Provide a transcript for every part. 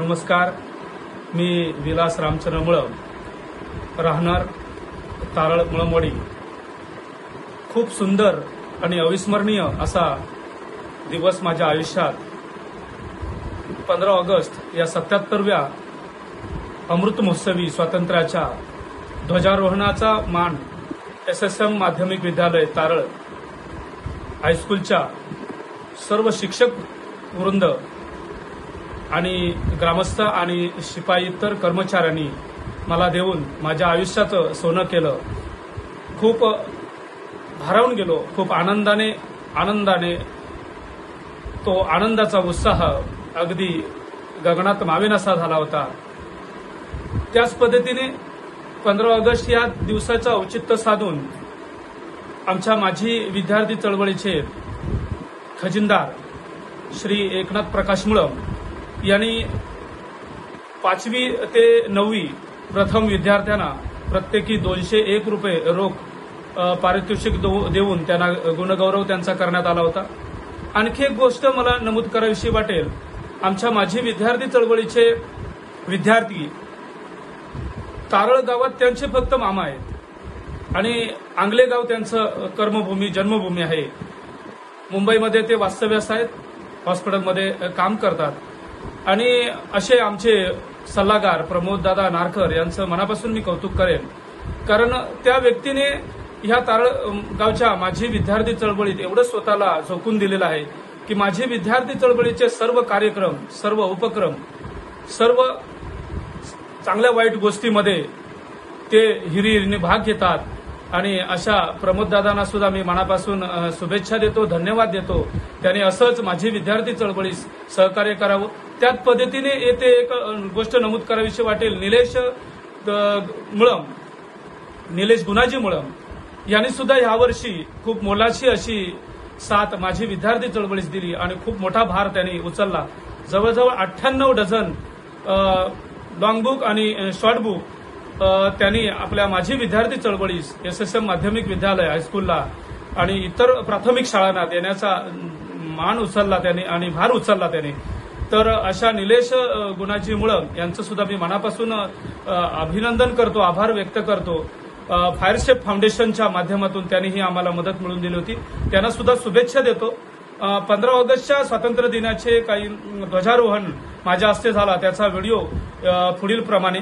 नमस्कार, मी विलास रामचंद्र मुळम, राहणार तारळ मुळमवाडी। खूप सुंदर आणि अविस्मरणीय असा दिवस माझ्या आयुष्यात 15 ऑगस्ट या 77व्या अमृत महोत्सवी स्वातंत्र्याच्या ध्वजारोहणाचा मान एसएसएम माध्यमिक विद्यालय तारळ हायस्कूलच्या सर्व शिक्षक वृंद आणि ग्रामस्थ आणि शिपाई इतर कर्मचाऱ्यांनी मला देऊन माझ्या आयुष्याचं सोनं केलं। खूप भारावून गेलो, खूप आनंदाने तो आनंदाचा उत्साह अगदी गगनात मावेनासा झाला होता। त्याच पद्धतीने 15 ऑगस्ट या दिवसाचं औचित्य साधून आमच्या माजी विद्यार्थी चळवळीचे खजिनदार श्री एकनाथ प्रकाश मुळम यांनी 5वी ते 9वी प्रथम विद्यार्थ्यांना प्रत्येकी 201 रुपये रोख पारितोषिक देऊन त्यांना गुणगौरव त्यांचा करण्यात आला होता। आणखी एक गोष्ट मला नमूद करावीशी वाटेल, आमच्या माजी विद्यार्थी चळवळीचे विद्यार्थी तारळ गावात त्यांचे फक्त मामा आहेत आणि आंगले गाव त्यांचं कर्मभूमी जन्मभूमी आहे। मुंबईमध्ये ते वास्तव्यास आहेत, हॉस्पिटलमध्ये काम करतात आणि असे आमचे सल्लागार प्रमोद दादा नारकर यांचं मनापासून मी कौतुक करेन, कारण त्या व्यक्तीने ह्या तारळ गावच्या माझी विद्यार्थी चळवळीत एवढं स्वतःला झोकून दिलेलं आहे की माझी विद्यार्थी चळवळीचे सर्व कार्यक्रम, सर्व उपक्रम, सर्व चांगल्या वाईट गोष्टीमध्ये ते हिरिहिरीने भाग घेतात आणि अशा प्रमोद दादांना सुद्धा मी मनापासून शुभेच्छा देतो, धन्यवाद देतो। त्यांनी असंच माझी विद्यार्थी चळवळीस सहकार्य करावं। त्याच पद्धतीने येथे एक गोष्ट नमूद करावीशी वाटेल, निलेश गुणाजी मुळम यांनी सुद्धा यावर्षी खूप मोलाची अशी साथ माझी विद्यार्थी चळवळीस दिली आणि खूप मोठा भार त्यांनी उचलला। जवळजवळ 98 डझन लॉंग बुक आणि शॉर्ट बुक त्यांनी आपल्या माझी विद्यार्थी चळवळीस एसएसएम माध्यमिक विद्यालय हायस्कूलला आणि इतर प्राथमिक शाळांना देण्याचा मान उचलला त्यांनी आणि भार उचलला त्यांनी। तर अशा निलेश गुणाजी मुळम यांचं सुद्धा मी मनापासून अभिनंदन करतो, आभार व्यक्त करतो। फायर सेफ फाउंडेशनच्या माध्यमातून त्यांनीही आम्हाला मदत मिळवून दिली होती, त्यांना सुद्धा शुभेच्छा देतो। 15 ऑगस्टच्या स्वातंत्र्य दिनाचे काही ध्वजारोहण माझ्या हस्ते झाला, त्याचा व्हिडिओ पुढील प्रमाणे।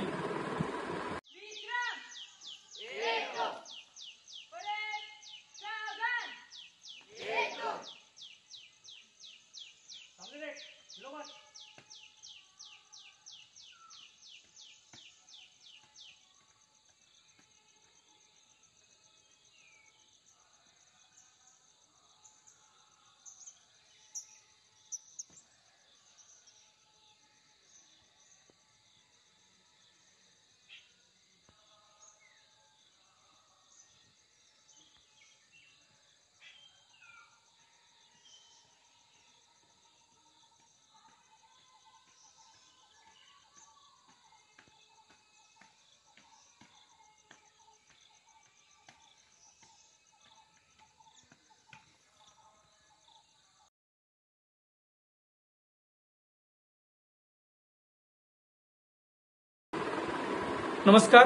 नमस्कार।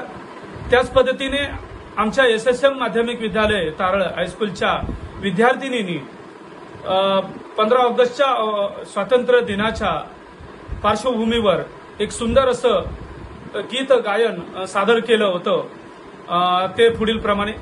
त्याच पद्धतीने आमच्या एसएसएम माध्यमिक विद्यालय तारळ हायस्कूलच्या विद्यार्थिनींनी 15 ऑगस्टच्या स्वातंत्र्य दिनाच्या पार्श्वभूमीवर एक सुंदर असं गीत गायन सादर केलं होतं, ते पुढील प्रमाणे।